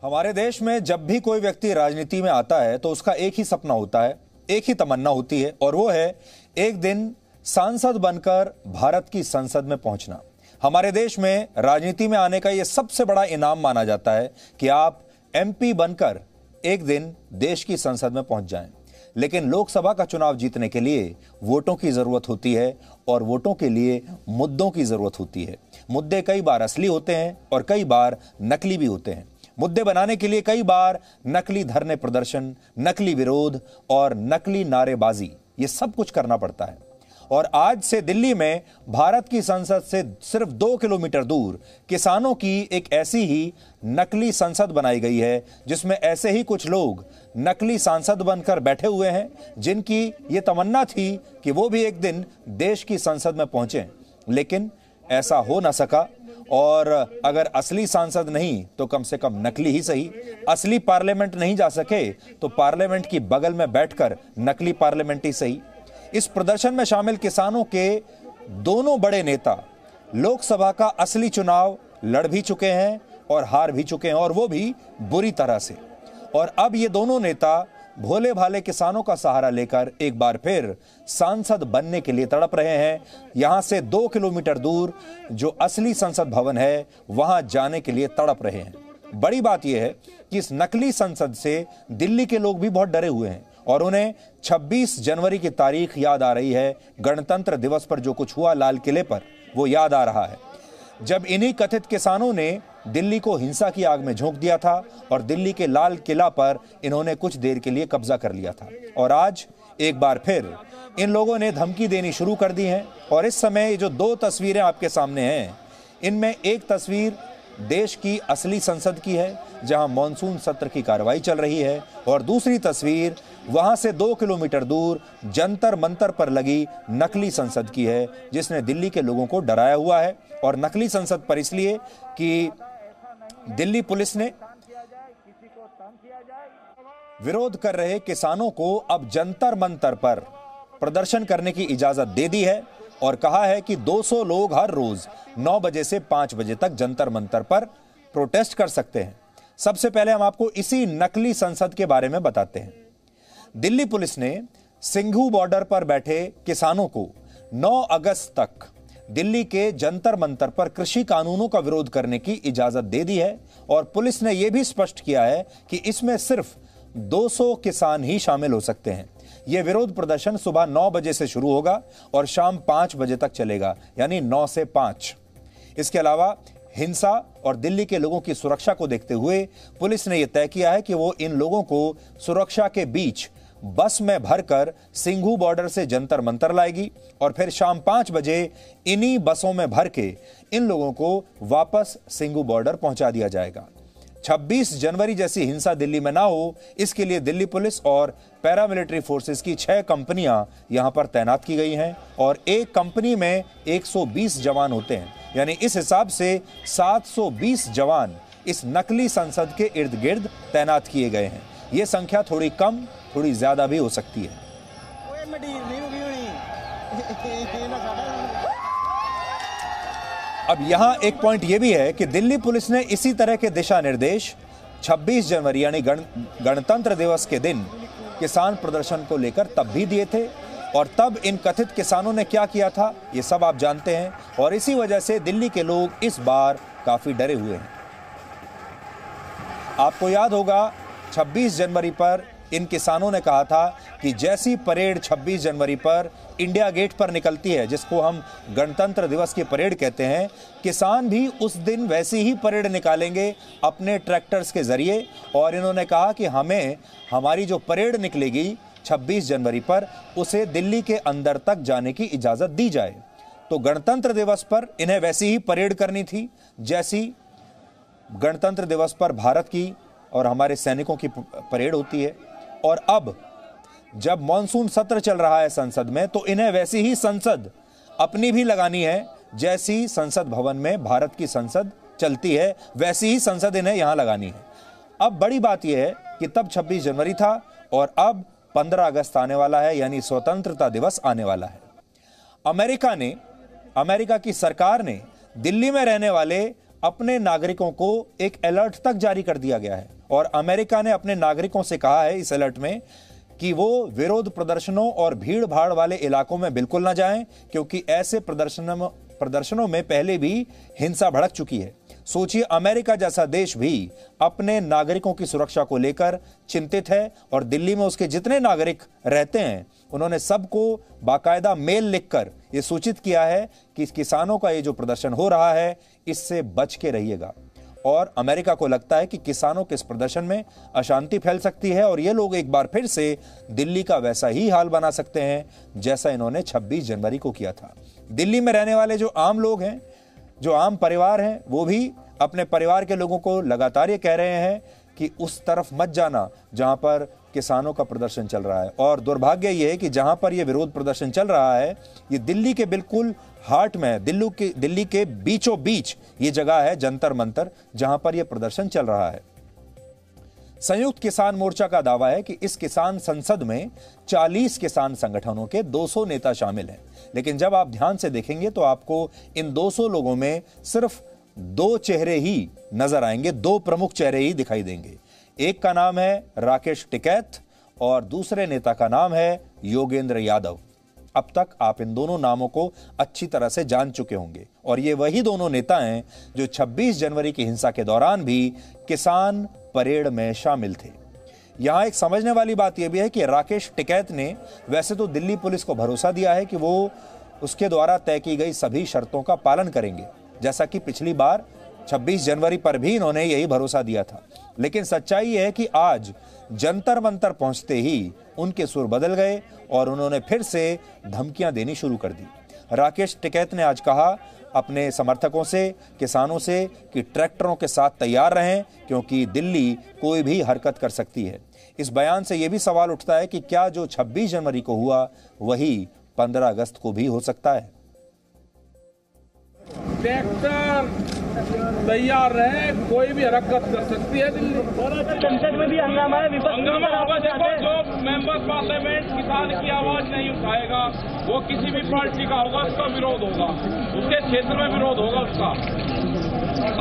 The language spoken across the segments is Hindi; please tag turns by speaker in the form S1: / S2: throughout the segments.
S1: हमारे देश में जब भी कोई व्यक्ति राजनीति में आता है तो उसका एक ही सपना होता है, एक ही तमन्ना होती है, और वो है एक दिन सांसद बनकर भारत की संसद में पहुंचना। हमारे देश में राजनीति में आने का यह सबसे बड़ा इनाम माना जाता है कि आप एमपी बनकर एक दिन देश की संसद में पहुंच जाएं। लेकिन लोकसभा का चुनाव जीतने के लिए वोटों की जरूरत होती है और वोटों के लिए मुद्दों की जरूरत होती है। मुद्दे कई बार असली होते हैं और कई बार नकली भी होते हैं। मुद्दे बनाने के लिए कई बार नकली धरने प्रदर्शन, नकली विरोध और नकली नारेबाजी, ये सब कुछ करना पड़ता है। और आज से दिल्ली में भारत की संसद से सिर्फ 2 किलोमीटर दूर किसानों की एक ऐसी ही नकली संसद बनाई गई है, जिसमें ऐसे ही कुछ लोग नकली सांसद बनकर बैठे हुए हैं, जिनकी ये तमन्ना थी कि वो भी एक दिन देश की संसद में पहुंचे, लेकिन ऐसा हो ना सका। और अगर असली सांसद नहीं तो कम से कम नकली ही सही। असली पार्लियामेंट नहीं जा सके तो पार्लियामेंट की बगल में बैठकर नकली पार्लियामेंट ही सही। इस प्रदर्शन में शामिल किसानों के दोनों बड़े नेता लोकसभा का असली चुनाव लड़ भी चुके हैं और हार भी चुके हैं, और वो भी बुरी तरह से। और अब ये दोनों नेता भोले भाले किसानों का सहारा लेकर एक बार फिर सांसद बनने के लिए तड़प रहे हैं। यहां से 2 किलोमीटर दूर जो असली संसद भवन है, वहां जाने के लिए तड़प रहे हैं। बड़ी बात यह है कि इस नकली संसद से दिल्ली के लोग भी बहुत डरे हुए हैं और उन्हें 26 जनवरी की तारीख याद आ रही है। गणतंत्र दिवस पर जो कुछ हुआ लाल किले पर, वो याद आ रहा है, जब इन्हीं कथित किसानों ने दिल्ली को हिंसा की आग में झोंक दिया था और दिल्ली के लाल किला पर इन्होंने कुछ देर के लिए कब्जा कर लिया था। और आज एक बार फिर इन लोगों ने धमकी देनी शुरू कर दी है। और इस समय ये जो 2 तस्वीरें आपके सामने हैं, इनमें एक तस्वीर देश की असली संसद की है, जहां मॉनसून सत्र की कार्रवाई चल रही है, और दूसरी तस्वीर वहां से 2 किलोमीटर दूर जंतर मंतर पर लगी नकली संसद की है, जिसने दिल्ली के लोगों को डराया हुआ है। और नकली संसद पर इसलिए कि दिल्ली पुलिस ने विरोध कर रहे किसानों को अब जंतर मंतर पर प्रदर्शन करने की इजाजत दे दी है और कहा है कि 200 लोग हर रोज 9 बजे से 5 बजे तक जंतर मंतर पर प्रोटेस्ट कर सकते हैं। सबसे पहले हम आपको इसी नकली संसद के बारे में बताते हैं। दिल्ली पुलिस ने सिंघू बॉर्डर पर बैठे किसानों को 9 अगस्त तक दिल्ली के जंतर मंतर पर कृषि कानूनों का विरोध करने की इजाजत दे दी है। और पुलिस ने यह भी स्पष्ट किया है कि इसमें सिर्फ 200 किसान ही शामिल हो सकते हैं। यह विरोध प्रदर्शन सुबह 9 बजे से शुरू होगा और शाम 5 बजे तक चलेगा, यानी 9 से 5। इसके अलावा हिंसा और दिल्ली के लोगों की सुरक्षा को देखते हुए पुलिस ने यह तय किया है कि वो इन लोगों को सुरक्षा के बीच बस में भरकर सिंघू बॉर्डर से जंतर मंतर लाएगी और फिर शाम 5 बजे इन्हीं बसों में भर के इन लोगों को वापस सिंघू बॉर्डर पहुंचा दिया जाएगा। 26 जनवरी जैसी हिंसा दिल्ली में ना हो, इसके लिए दिल्ली पुलिस और पैरामिलिट्री फोर्सेस की 6 कंपनियां यहां पर तैनात की गई हैं और एक कंपनी में 120 जवान होते हैं। यानी इस हिसाब से 720 जवान इस नकली संसद के इर्द गिर्द तैनात किए गए हैं। यह संख्या थोड़ी कम, थोड़ी ज्यादा भी हो सकती है। अब यहां एक पॉइंट यह भी है कि दिल्ली पुलिस ने इसी तरह के दिशा निर्देश 26 जनवरी यानी गणतंत्र दिवस के दिन किसान प्रदर्शन को लेकर तब भी दिए थे। और तब इन कथित किसानों ने क्या किया था, ये सब आप जानते हैं। और इसी वजह से दिल्ली के लोग इस बार काफी डरे हुए हैं। आपको याद होगा 26 जनवरी पर इन किसानों ने कहा था कि जैसी परेड 26 जनवरी पर इंडिया गेट पर निकलती है, जिसको हम गणतंत्र दिवस की परेड कहते हैं, किसान भी उस दिन वैसी ही परेड निकालेंगे अपने ट्रैक्टर्स के जरिए। और इन्होंने कहा कि हमें हमारी जो परेड निकलेगी 26 जनवरी पर, उसे दिल्ली के अंदर तक जाने की इजाजत दी जाए। तो गणतंत्र दिवस पर इन्हें वैसी ही परेड करनी थी जैसी गणतंत्र दिवस पर भारत की और हमारे सैनिकों की परेड होती है। और अब जब मॉनसून सत्र चल रहा है संसद में, तो इन्हें वैसी ही संसद अपनी भी लगानी है जैसी संसद भवन में भारत की संसद चलती है, वैसी ही संसद इन्हें यहां लगानी है। अब बड़ी बात यह है कि तब 26 जनवरी था और अब 15 अगस्त आने वाला है, यानी स्वतंत्रता दिवस आने वाला है। अमेरिका की सरकार ने दिल्ली में रहने वाले अपने नागरिकों को एक अलर्ट तक जारी कर दिया गया है और अमेरिका ने अपने नागरिकों से कहा है इस अलर्ट में कि वो विरोध प्रदर्शनों और भीड़ भाड़ वाले इलाकों में बिल्कुल ना जाएं, क्योंकि ऐसे प्रदर्शनों में पहले भी हिंसा भड़क चुकी है। सोचिए, अमेरिका जैसा देश भी अपने नागरिकों की सुरक्षा को लेकर चिंतित है और दिल्ली में उसके जितने नागरिक रहते हैं उन्होंने सबको बाकायदा मेल लिखकर यह सूचित किया है कि किसानों का ये जो प्रदर्शन हो रहा है इससे बच के रहिएगा। और अमेरिका को लगता है कि किसानों के इस प्रदर्शन में अशांति फैल सकती है और ये लोग एक बार फिर से दिल्ली का वैसा ही हाल बना सकते हैं जैसा इन्होंने 26 जनवरी को किया था। दिल्ली में रहने वाले जो आम लोग हैं, जो आम परिवार हैं, वो भी अपने परिवार के लोगों को लगातार ये कह रहे हैं कि उस तरफ मत जाना जहां पर किसानों का प्रदर्शन चल रहा है। और दुर्भाग्य यह है कि जहां पर यह विरोध प्रदर्शन चल रहा है ये दिल्ली के बिल्कुल हार्ट में है, दिल्ली के बीचों बीच ये जगह है जंतर मंतर जहां पर यह प्रदर्शन चल रहा है। संयुक्त किसान मोर्चा का दावा है कि इस किसान संसद में 40 किसान संगठनों के 200 नेता शामिल हैं, लेकिन जब आप ध्यान से देखेंगे तो आपको इन 200 लोगों में सिर्फ 2 चेहरे ही नजर आएंगे, 2 प्रमुख चेहरे ही दिखाई देंगे। एक का नाम है राकेश टिकैत और दूसरे नेता का नाम है योगेंद्र यादव। अब तक आप इन दोनों नामों को अच्छी तरह से जान चुके होंगे और ये वही दोनों नेता हैं जो 26 जनवरी की हिंसा के दौरान भी किसान परेड में शामिल थे। यहां एक समझने वाली बात यह भी है कि राकेश टिकैत ने वैसे तो दिल्ली पुलिस को भरोसा दिया है कि वो उसके द्वारा तय की गई सभी शर्तों का पालन करेंगे, जैसा कि पिछली बार 26 जनवरी पर भी इन्होंने यही भरोसा दिया था। लेकिन सच्चाई यह है कि आज जंतर मंतर पहुंचते ही उनके सुर बदल गए और उन्होंने फिर से धमकियां देनी शुरू कर दी। राकेश टिकैत ने आज कहा अपने समर्थकों से, किसानों से कि ट्रैक्टरों के साथ तैयार रहें क्योंकि दिल्ली कोई भी हरकत कर सकती है। इस बयान से यह भी सवाल उठता है कि क्या जो 26 जनवरी को हुआ वही 15 अगस्त को भी हो सकता है।
S2: ट्रैक्टर तैयार रहे, कोई भी हरकत कर सकती है दिल्ली।
S3: संसद में भी हंगामा है,
S2: हंगामा होगा। देखो, जो मेंबर पार्लियामेंट किसान की आवाज नहीं उठाएगा वो किसी भी पार्टी का होगा, उसका विरोध होगा, उसके क्षेत्र में विरोध होगा। उसका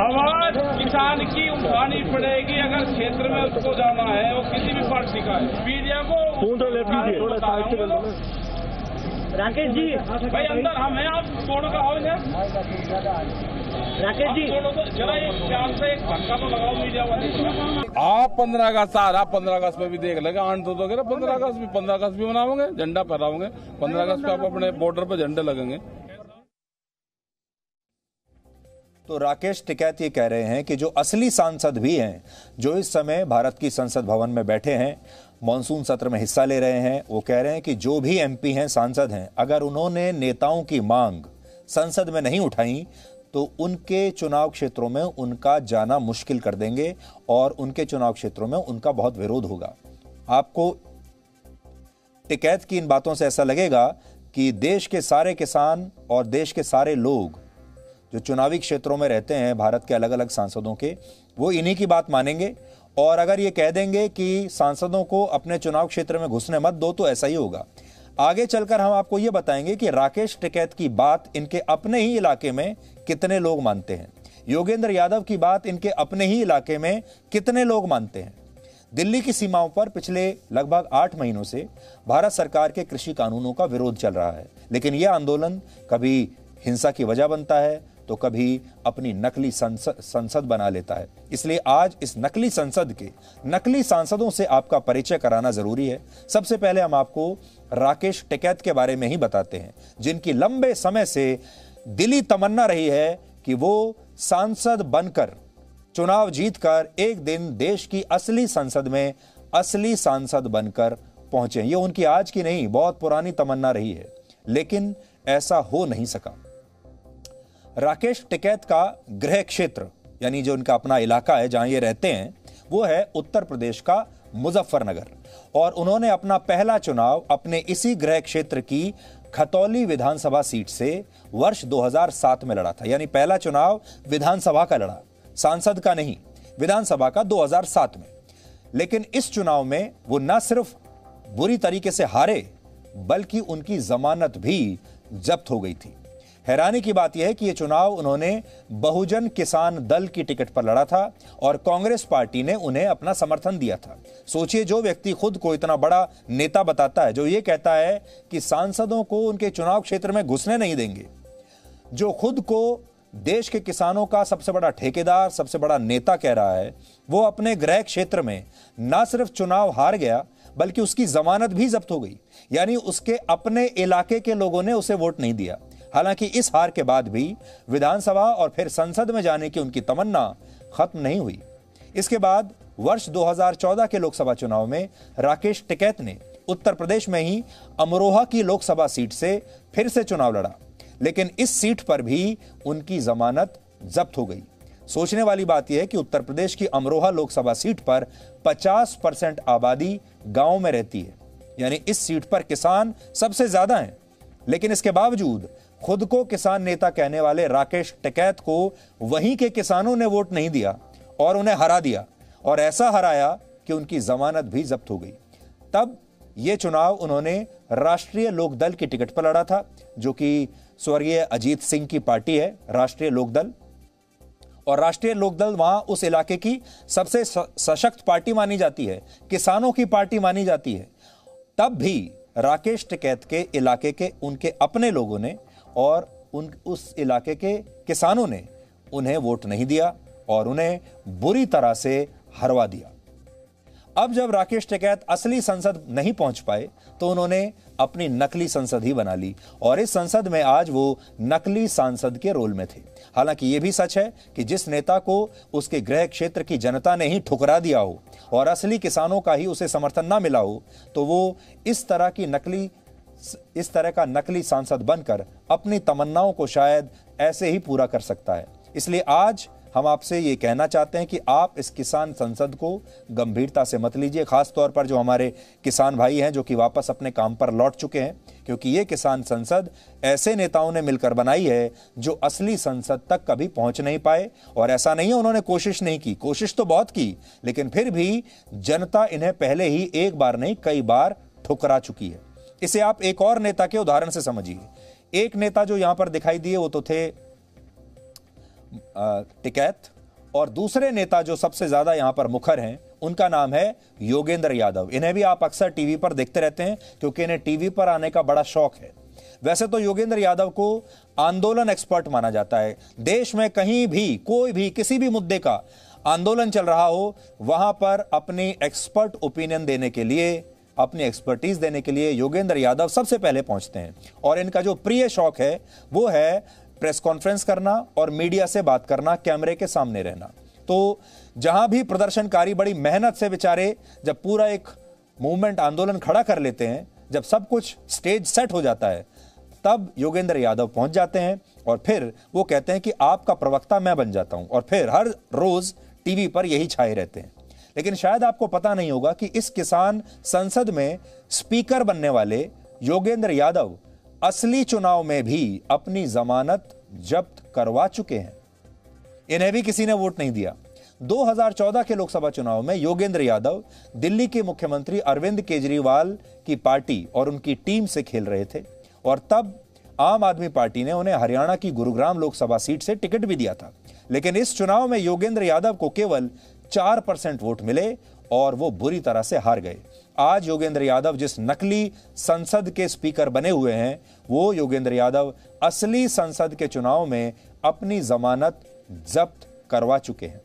S2: आवाज किसान की उठानी पड़ेगी अगर क्षेत्र में उसको जाना है, वो किसी भी पार्टी का है। मीडिया को
S3: राकेश जी
S2: भाई अंदर हम हैं, आप छोड़ का हो जाए।
S3: राकेश जी
S2: जरा एक प्यार से एक धक्का तो लगाओ मीडिया वाले। आप 15 अगस्त आ रहा, 15 अगस्त में भी देख लेंगे, आंट तो 15 अगस्त भी मनाओगे, झंडा फहराओगे। 15 अगस्त पे आप अपने बॉर्डर पे झंडे लगेंगे।
S1: तो राकेश टिकैत ये कह रहे हैं कि जो असली सांसद भी हैं, जो इस समय भारत की संसद भवन में बैठे हैं, मॉनसून सत्र में हिस्सा ले रहे हैं, वो कह रहे हैं कि जो भी एमपी हैं, सांसद हैं, अगर उन्होंने नेताओं की मांग संसद में नहीं उठाई तो उनके चुनाव क्षेत्रों में उनका जाना मुश्किल कर देंगे और उनके चुनाव क्षेत्रों में उनका बहुत विरोध होगा। आपको टिकैत की इन बातों से ऐसा लगेगा कि देश के सारे किसान और देश के सारे लोग जो चुनावी क्षेत्रों में रहते हैं भारत के अलग अलग सांसदों के, वो इन्हीं की बात मानेंगे और अगर ये कह देंगे कि सांसदों को अपने चुनाव क्षेत्र में घुसने मत दो तो ऐसा ही होगा। आगे चलकर हम आपको ये बताएंगे कि राकेश टिकैत की बात इनके अपने ही इलाके में कितने लोग मानते हैं, योगेंद्र यादव की बात इनके अपने ही इलाके में कितने लोग मानते हैं। दिल्ली की सीमाओं पर पिछले लगभग 8 महीनों से भारत सरकार के कृषि कानूनों का विरोध चल रहा है, लेकिन यह आंदोलन कभी हिंसा की वजह बनता है तो कभी अपनी नकली संसद बना लेता है। इसलिए आज इस नकली संसद के नकली सांसदों से आपका परिचय कराना जरूरी है। सबसे पहले हम आपको राकेश टिकैत के बारे में ही बताते हैं, जिनकी लंबे समय से दिली तमन्ना रही है कि वो सांसद बनकर, चुनाव जीतकर एक दिन देश की असली संसद में असली सांसद बनकर पहुंचे। ये उनकी आज की नहीं, बहुत पुरानी तमन्ना रही है, लेकिन ऐसा हो नहीं सका। राकेश टिकैत का गृह क्षेत्र यानी जो उनका अपना इलाका है जहां ये रहते हैं वो है उत्तर प्रदेश का मुजफ्फरनगर और उन्होंने अपना पहला चुनाव अपने इसी गृह क्षेत्र की खतौली विधानसभा सीट से वर्ष 2007 में लड़ा था। यानी पहला चुनाव विधानसभा का लड़ा, सांसद का नहीं, विधानसभा का 2007 में। लेकिन इस चुनाव में वो न सिर्फ बुरी तरीके से हारे बल्कि उनकी जमानत भी जब्त हो गई थी। हैरानी की बात यह है कि यह चुनाव उन्होंने बहुजन किसान दल की टिकट पर लड़ा था और कांग्रेस पार्टी ने उन्हें अपना समर्थन दिया था। सोचिए, जो व्यक्ति खुद को इतना बड़ा नेता बताता है, जो ये कहता है कि सांसदों को उनके चुनाव क्षेत्र में घुसने नहीं देंगे, जो खुद को देश के किसानों का सबसे बड़ा ठेकेदार, सबसे बड़ा नेता कह रहा है, वो अपने गृह क्षेत्र में ना सिर्फ चुनाव हार गया बल्कि उसकी जमानत भी जब्त हो गई। यानी उसके अपने इलाके के लोगों ने उसे वोट नहीं दिया। हालांकि इस हार के बाद भी विधानसभा और फिर संसद में जाने की उनकी तमन्ना खत्म नहीं हुई। इसके बाद वर्ष 2014 के लोकसभा चुनाव में राकेश टिकैत ने उत्तर प्रदेश में ही अमरोहा की लोकसभा सीट से फिर से चुनाव लड़ा, लेकिन इस सीट पर भी उनकी जमानत जब्त हो गई। सोचने वाली बात यह है कि उत्तर प्रदेश की अमरोहा लोकसभा सीट पर 50% आबादी गांव में रहती है, यानी इस सीट पर किसान सबसे ज्यादा हैं। लेकिन इसके बावजूद खुद को किसान नेता कहने वाले राकेश टिकैत को वहीं के किसानों ने वोट नहीं दिया और उन्हें हरा दिया, और ऐसा हराया कि उनकी जमानत भी जब्त हो गई। तब यह चुनाव उन्होंने राष्ट्रीय लोकदल की टिकट पर लड़ा था, जो कि स्वर्गीय अजीत सिंह की पार्टी है, राष्ट्रीय लोकदल। और राष्ट्रीय लोकदल वहां उस इलाके की सबसे सशक्त पार्टी मानी जाती है, किसानों की पार्टी मानी जाती है। तब भी राकेश टिकैत के इलाके के उनके अपने लोगों ने और उस इलाके के किसानों ने उन्हें वोट नहीं दिया और उन्हें बुरी तरह से हरवा दिया। अब जब राकेश टिकैत असली संसद नहीं पहुंच पाए तो उन्होंने अपनी नकली संसद ही बना ली, और इस संसद में आज वो नकली सांसद के रोल में थे। हालांकि यह भी सच है कि जिस नेता को उसके गृह क्षेत्र की जनता ने ही ठुकरा दिया हो और असली किसानों का ही उसे समर्थन ना मिला हो, तो वो इस तरह का नकली सांसद बनकर अपनी तमन्नाओं को शायद ऐसे ही पूरा कर सकता है। इसलिए आज हम आपसे ये कहना चाहते हैं कि आप इस किसान संसद को गंभीरता से मत लीजिए, खास तौर पर जो हमारे किसान भाई हैं जो कि वापस अपने काम पर लौट चुके हैं, क्योंकि ये किसान संसद ऐसे नेताओं ने मिलकर बनाई है जो असली संसद तक कभी पहुंच नहीं पाए। और ऐसा नहीं है उन्होंने कोशिश नहीं की, कोशिश तो बहुत की, लेकिन फिर भी जनता इन्हें पहले ही एक बार नहीं कई बार ठुकरा चुकी है। इसे आप एक और नेता के उदाहरण से समझिए। एक नेता जो यहां पर दिखाई दिए वो तो थे टिकैत, और दूसरे नेता जो सबसे ज्यादा यहां पर मुखर हैं उनका नाम है योगेंद्र यादव। इन्हें भी आप अक्सर टीवी पर देखते रहते हैं क्योंकि इन्हें टीवी पर आने का बड़ा शौक है। वैसे तो योगेंद्र यादव को आंदोलन एक्सपर्ट माना जाता है। देश में कहीं भी कोई भी किसी भी मुद्दे का आंदोलन चल रहा हो, वहां पर अपनी एक्सपर्ट ओपिनियन देने के लिए, अपनी एक्सपर्टीज देने के लिए योगेंद्र यादव सबसे पहले पहुंचते हैं। और इनका जो प्रिय शौक है वो है प्रेस कॉन्फ्रेंस करना और मीडिया से बात करना, कैमरे के सामने रहना। तो जहां भी प्रदर्शनकारी बड़ी मेहनत से बेचारे जब पूरा एक मूवमेंट आंदोलन खड़ा कर लेते हैं, जब सब कुछ स्टेज सेट हो जाता है, तब योगेंद्र यादव पहुंच जाते हैं और फिर वो कहते हैं कि आपका प्रवक्ता मैं बन जाता हूं, और फिर हर रोज टीवी पर यही छाए रहते हैं। लेकिन शायद आपको पता नहीं होगा कि इस किसान संसद में स्पीकर बनने वाले योगेंद्र यादव असली चुनाव में भी अपनी जमानत जब्त करवा चुके हैं। इन्हें भी किसी ने वोट नहीं दिया। 2014 के लोकसभा चुनाव में योगेंद्र यादव दिल्ली के मुख्यमंत्री अरविंद केजरीवाल की पार्टी और उनकी टीम से खेल रहे थे, और तब आम आदमी पार्टी ने उन्हें हरियाणा की गुरुग्राम लोकसभा सीट से टिकट भी दिया था। लेकिन इस चुनाव में योगेंद्र यादव को केवल 4% वोट मिले और वो बुरी तरह से हार गए। आज योगेंद्र यादव जिस नकली संसद के स्पीकर बने हुए हैं, वो योगेंद्र यादव असली संसद के चुनाव में अपनी जमानत जब्त करवा चुके हैं।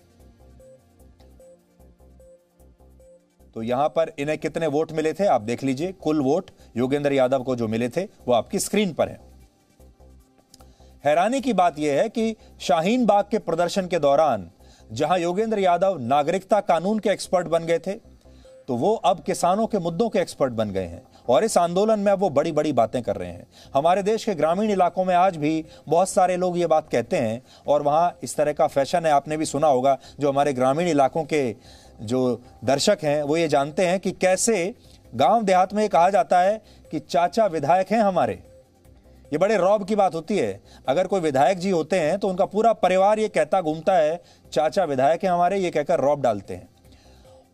S1: तो यहां पर इन्हें कितने वोट मिले थे आप देख लीजिए। कुल वोट योगेंद्र यादव को जो मिले थे वो आपकी स्क्रीन पर है। हैरानी की बात यह है कि शाहीन बाग के प्रदर्शन के दौरान जहां योगेंद्र यादव नागरिकता कानून के एक्सपर्ट बन गए थे, तो वो अब किसानों के मुद्दों के एक्सपर्ट बन गए हैं और इस आंदोलन में वो बड़ी बड़ी बातें कर रहे हैं। हमारे देश के ग्रामीण इलाकों में आज भी बहुत सारे लोग ये बात कहते हैं और वहां इस तरह का फैशन है। आपने भी सुना होगा, जो हमारे ग्रामीण इलाकों के जो दर्शक हैं वो ये जानते हैं कि कैसे गांव देहात में ये कहा जाता है कि चाचा विधायक हैं हमारे। ये बड़े रौब की बात होती है। अगर कोई विधायक जी होते हैं तो उनका पूरा परिवार ये कहता घूमता है चाचा विधायक हैं हमारे, ये कहकर रौब डालते हैं।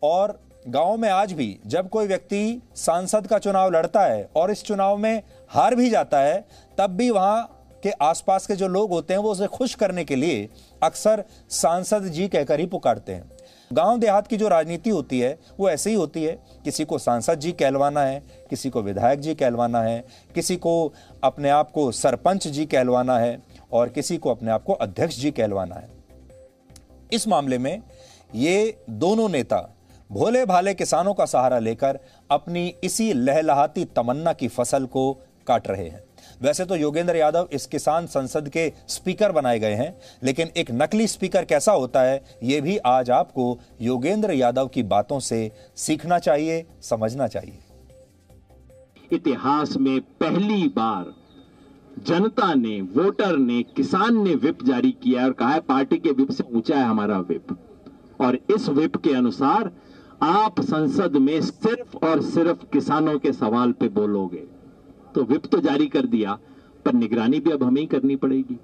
S1: और गांव में आज भी जब कोई व्यक्ति सांसद का चुनाव लड़ता है और इस चुनाव में हार भी जाता है, तब भी वहां के आसपास के जो लोग होते हैं वो उसे खुश करने के लिए अक्सर सांसद जी कहकर ही पुकारते हैं। गांव देहात की जो राजनीति होती है वो ऐसे ही होती है, किसी को सांसद जी कहलवाना है, किसी को विधायक जी कहलवाना है, किसी को अपने आप को सरपंच जी कहलवाना है और किसी को अपने आप को अध्यक्ष जी कहलवाना है। इस मामले में ये दोनों नेता भोले भाले किसानों का सहारा लेकर अपनी इसी लहलहाती तमन्ना की फसल को काट रहे हैं। वैसे तो योगेंद्र यादव इस किसान संसद के स्पीकर बनाए गए हैं, लेकिन एक नकली स्पीकर कैसा होता है यह भी आज आपको योगेंद्र यादव की बातों से सीखना चाहिए, समझना चाहिए।
S4: इतिहास में पहली बार जनता ने, वोटर ने, किसान ने व्हिप जारी किया और कहा है पार्टी के व्हिप से ऊंचा है हमारा व्हिप, और इस व्हिप के अनुसार आप संसद में सिर्फ और सिर्फ किसानों के सवाल पे बोलोगे। तो व्हिप तो जारी कर दिया, पर निगरानी भी अब हमें ही करनी पड़ेगी।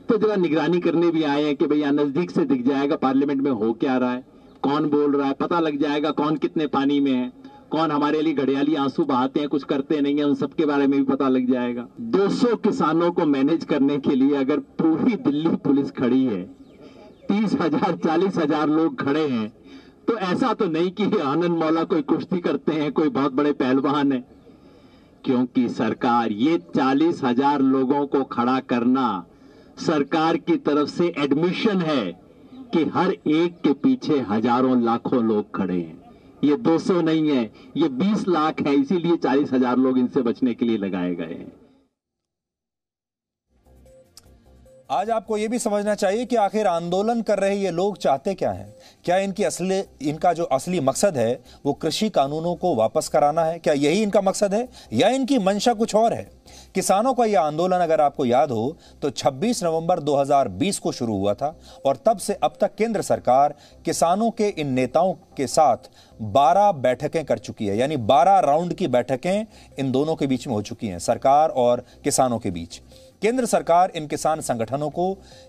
S4: तो जरा निगरानी करने भी आए हैं कि भैया नजदीक से दिख जाएगा पार्लियामेंट में हो क्या रहा है, कौन बोल रहा है, पता लग जाएगा कौन कितने पानी में है, कौन हमारे लिए घड़ियाली आंसू बहाते हैं, कुछ करते नहीं है, उन सबके बारे में भी पता लग जाएगा। 200 किसानों को मैनेज करने के लिए अगर पूरी दिल्ली पुलिस खड़ी है, 30,000 40,000 लोग खड़े हैं, तो ऐसा तो नहीं कि आनंद मौला कोई कुश्ती करते हैं, कोई बहुत बड़े पहलवान है। क्योंकि सरकार, ये 40,000 लोगों को खड़ा करना सरकार की तरफ से एडमिशन है कि हर एक के पीछे हजारों लाखों लोग खड़े हैं। ये 200 नहीं है, ये 20 लाख है, इसीलिए 40,000 लोग इनसे बचने के लिए लगाए गए हैं।
S1: आज आपको यह भी समझना चाहिए कि आखिर आंदोलन कर रहे ये लोग चाहते क्या हैं। क्या इनका जो असली मकसद है वो कृषि कानूनों को वापस कराना है? क्या यही इनका मकसद है या इनकी मंशा कुछ और है? किसानों का यह आंदोलन अगर आपको याद हो तो 26 नवंबर 2020 को शुरू हुआ था और तब से अब तक केंद्र सरकार किसानों के इन नेताओं के साथ 12 बैठकें कर चुकी है, यानी 12 राउंड की बैठकें इन दोनों के बीच में हो चुकी हैं, सरकार और किसानों के बीच। केंद्र सरकार इन किसान संगठनों को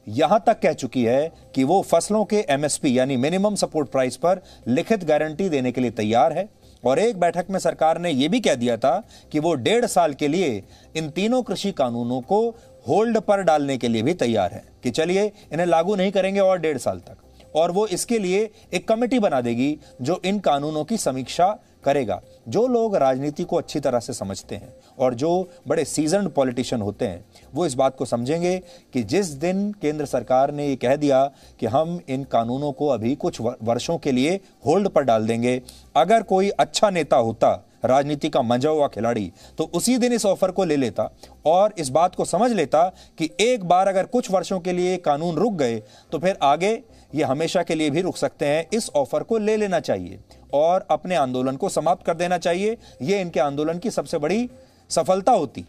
S1: यहां तक कह चुकी है कि वो फसलों के एमएसपी यानी मिनिमम सपोर्ट प्राइस पर लिखित गारंटी देने के लिए तैयार है। और एक बैठक में सरकार ने यह भी कह दिया था कि वो 1.5 साल के लिए इन तीनों कृषि कानूनों को होल्ड पर डालने के लिए भी तैयार है कि चलिए इन्हें लागू नहीं करेंगे और 1.5 साल तक, और वो इसके लिए एक कमेटी बना देगी जो इन कानूनों की समीक्षा करेगा। जो लोग राजनीति को अच्छी तरह से समझते हैं और जो बड़े सीजन्ड पॉलिटिशियन होते हैं वो इस बात को समझेंगे कि जिस दिन केंद्र सरकार ने ये कह दिया कि हम इन कानूनों को अभी कुछ वर्षों के लिए होल्ड पर डाल देंगे, अगर कोई अच्छा नेता होता, राजनीति का मंझा हुआ खिलाड़ी, तो उसी दिन इस ऑफर को ले लेता और इस बात को समझ लेता कि एक बार अगर कुछ वर्षों के लिए कानून रुक गए तो फिर आगे ये हमेशा के लिए भी रुक सकते हैं। इस ऑफर को ले लेना चाहिए और अपने आंदोलन को समाप्त कर देना चाहिए। यह इनके आंदोलन की सबसे बड़ी सफलता होती।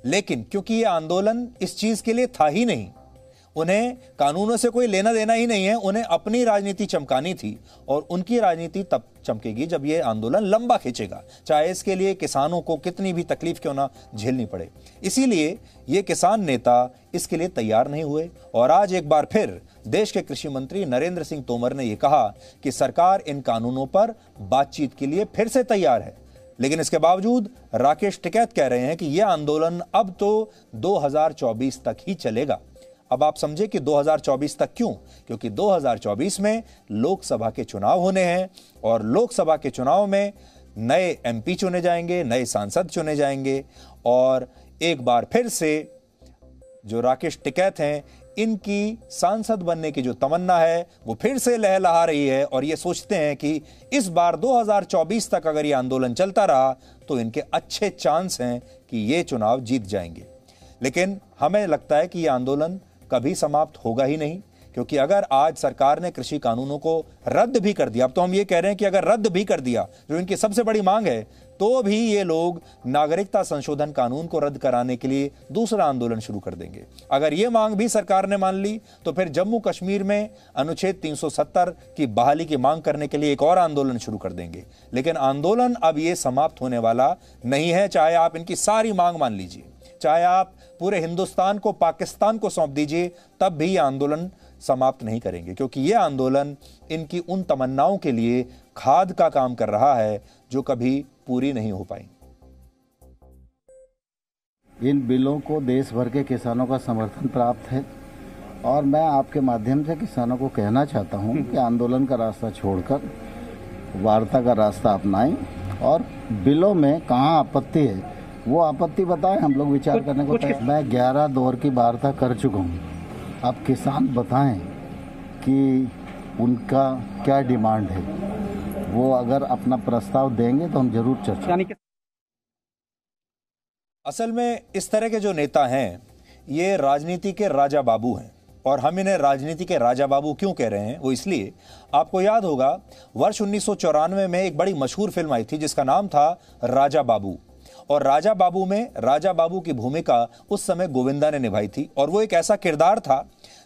S1: लेकिन क्योंकि यह आंदोलन इस चीज के लिए था ही नहीं, उन्हें कानूनों से कोई लेना देना ही नहीं है, उन्हें अपनी राजनीति चमकानी थी और उनकी राजनीति तब चमकेगी जब यह आंदोलन लंबा खींचेगा, चाहे इसके लिए किसानों को कितनी भी तकलीफ क्यों ना झेलनी पड़े। इसीलिए ये किसान नेता इसके लिए तैयार नहीं हुए और आज एक बार फिर देश के कृषि मंत्री नरेंद्र सिंह तोमर ने यह कहा कि सरकार इन कानूनों पर बातचीत के लिए फिर से तैयार है। लेकिन इसके बावजूद राकेश टिकैत कह रहे हैं कि यह आंदोलन अब तो 2024 तक ही चलेगा। अब आप समझे कि 2024 तक क्यों? क्योंकि 2024 में लोकसभा के चुनाव होने हैं और लोकसभा के चुनाव में नए एमपी चुने जाएंगे, नए सांसद चुने जाएंगे और एक बार फिर से जो राकेश टिकैत हैं, इनकी सांसद बनने की जो तमन्ना है वो फिर से लहलहा रही है और ये सोचते हैं कि इस बार 2024 तक अगर ये आंदोलन चलता रहा तो इनके अच्छे चांस हैं कि ये चुनाव जीत जाएंगे। लेकिन हमें लगता है कि ये आंदोलन कभी समाप्त होगा ही नहीं, क्योंकि अगर आज सरकार ने कृषि कानूनों को रद्द भी कर दिया, अब तो हम ये कह रहे हैं कि अगर रद्द भी कर दिया, जो इनकी सबसे बड़ी मांग है, तो भी ये लोग नागरिकता संशोधन कानून को रद्द कराने के लिए दूसरा आंदोलन शुरू कर देंगे। अगर ये मांग भी सरकार ने मान ली तो फिर जम्मू कश्मीर में अनुच्छेद 370 की बहाली की मांग करने के लिए एक और आंदोलन शुरू कर देंगे। लेकिन आंदोलन अब ये समाप्त होने वाला नहीं है, चाहे आप इनकी सारी मांग मान लीजिए, चाहे आप पूरे हिंदुस्तान को पाकिस्तान को सौंप दीजिए, तब भी यह आंदोलन समाप्त नहीं करेंगे, क्योंकि यह आंदोलन इनकी उन तमन्नाओं के लिए खाद का काम कर रहा है जो कभी पूरी नहीं हो पाई।
S5: इन बिलों को देश भर के किसानों का समर्थन प्राप्त है और मैं आपके माध्यम से किसानों को कहना चाहता हूं कि आंदोलन का रास्ता छोड़कर वार्ता का रास्ता अपनाएं और बिलों में कहां आपत्ति है वो आपत्ति बताएं, हम लोग विचार करने को तैयार। मैं 11 दौर की वार्ता कर चुका हूं। अब किसान बताएं कि उनका क्या डिमांड है, वो अगर अपना प्रस्ताव देंगे तो हम जरूर चर्चा।
S1: असल में इस तरह के जो नेता हैं ये राजनीति के राजा बाबू हैं और हम इन्हें राजनीति के राजा बाबू क्यों कह रहे हैं वो इसलिए, आपको याद होगा वर्ष 1994 में एक बड़ी मशहूर फिल्म आई थी जिसका नाम था राजा बाबू। और राजा बाबू में राजा बाबू की भूमिका उस समय गोविंदा ने निभाई थी और वो एक ऐसा किरदार था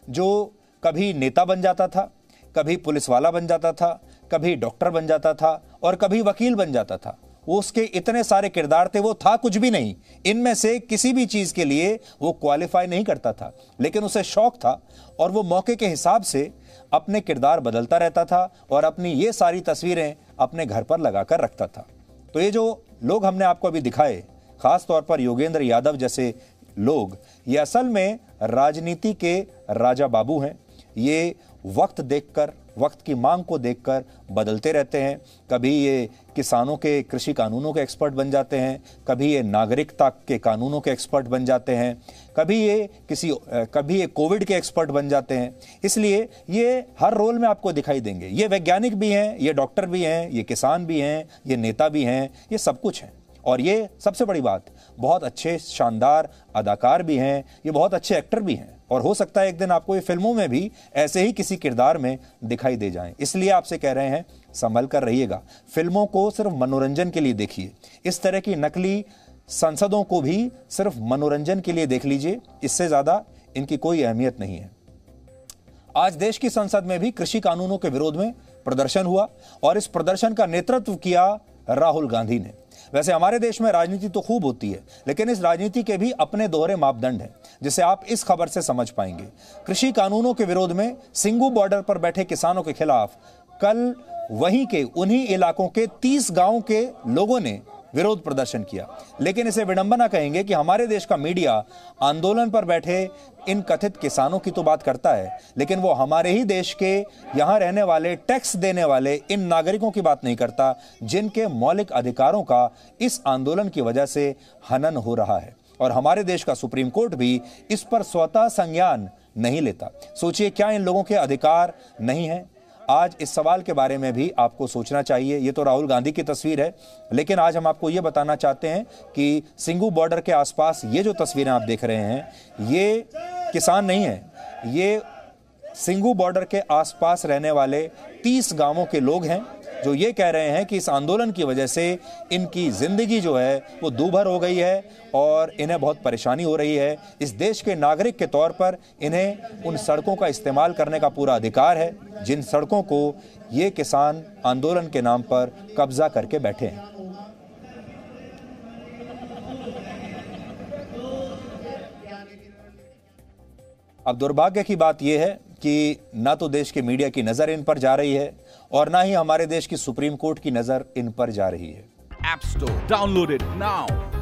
S1: जो कभी नेता बन जाता था, कभी पुलिस वाला बन जाता था, कभी डॉक्टर बन जाता था और कभी वकील बन जाता था। वो उसके इतने सारे किरदार थे, वो था कुछ भी नहीं, इनमें से किसी भी चीज के लिए वो क्वालिफाई नहीं करता था, लेकिन उसे शौक था और वो मौके के हिसाब से अपने किरदार बदलता रहता था और अपनी ये सारी तस्वीरें अपने घर पर लगाकर रखता था। तो ये जो लोग हमने आपको अभी दिखाए, खास तौर पर योगेंद्र यादव जैसे लोग, ये असल में राजनीति के राजा बाबू हैं। ये वक्त देखकर, वक्त की मांग को देखकर बदलते रहते हैं। कभी ये किसानों के कृषि कानूनों के एक्सपर्ट बन जाते हैं, कभी ये नागरिकता के कानूनों के एक्सपर्ट बन जाते हैं, कभी ये कोविड के एक्सपर्ट बन जाते हैं। इसलिए ये हर रोल में आपको दिखाई देंगे। ये वैज्ञानिक भी हैं, ये डॉक्टर भी हैं, ये किसान भी हैं, ये नेता भी हैं, ये सब कुछ हैं। और ये सबसे बड़ी बात, बहुत अच्छे शानदार अदाकार भी हैं, ये बहुत अच्छे एक्टर भी हैं और हो सकता है एक दिन आपको ये फिल्मों में भी ऐसे ही किसी किरदार में दिखाई दे जाएं। इसलिए आपसे कह रहे हैं संभल कर रहिएगा, फिल्मों को सिर्फ मनोरंजन के लिए देखिए, इस तरह की नकली संसदों को भी सिर्फ मनोरंजन के लिए देख लीजिए, इससे ज्यादा इनकी कोई अहमियत नहीं है। आज देश की संसद में भी कृषि कानूनों के विरोध में प्रदर्शन हुआ और इस प्रदर्शन का नेतृत्व किया राहुल गांधी ने। वैसे हमारे देश में राजनीति तो खूब होती है, लेकिन इस राजनीति के भी अपने दोहरे मापदंड हैं, जिसे आप इस खबर से समझ पाएंगे। कृषि कानूनों के विरोध में सिंगू बॉर्डर पर बैठे किसानों के खिलाफ कल वहीं के उन्हीं इलाकों के 30 गांवों के लोगों ने विरोध प्रदर्शन किया। लेकिन इसे विडंबना कहेंगे कि हमारे देश का मीडिया आंदोलन पर बैठे इन कथित किसानों की तो बात करता है, लेकिन वो हमारे ही देश के यहां रहने वाले, टैक्स देने वाले इन नागरिकों की बात नहीं करता जिनके मौलिक अधिकारों का इस आंदोलन की वजह से हनन हो रहा है। और हमारे देश का सुप्रीम कोर्ट भी इस पर स्वतः संज्ञान नहीं लेता। सोचिए, क्या इन लोगों के अधिकार नहीं हैं? आज इस सवाल के बारे में भी आपको सोचना चाहिए। ये तो राहुल गांधी की तस्वीर है, लेकिन आज हम आपको ये बताना चाहते हैं कि सिंगू बॉर्डर के आसपास ये जो तस्वीरें आप देख रहे हैं, ये किसान नहीं है, ये सिंगू बॉर्डर के आसपास रहने वाले 30 गांवों के लोग हैं जो ये कह रहे हैं कि इस आंदोलन की वजह से इनकी जिंदगी जो है वो दूभर हो गई है और इन्हें बहुत परेशानी हो रही है। इस देश के नागरिक के तौर पर इन्हें उन सड़कों का इस्तेमाल करने का पूरा अधिकार है जिन सड़कों को ये किसान आंदोलन के नाम पर कब्जा करके बैठे हैं। अब दुर्भाग्य की बात यह है कि ना तो देश के मीडिया की नजर इन पर जा रही है और ना ही हमारे देश की सुप्रीम कोर्ट की नजर इन पर जा रही है।
S6: App Store. Download it now.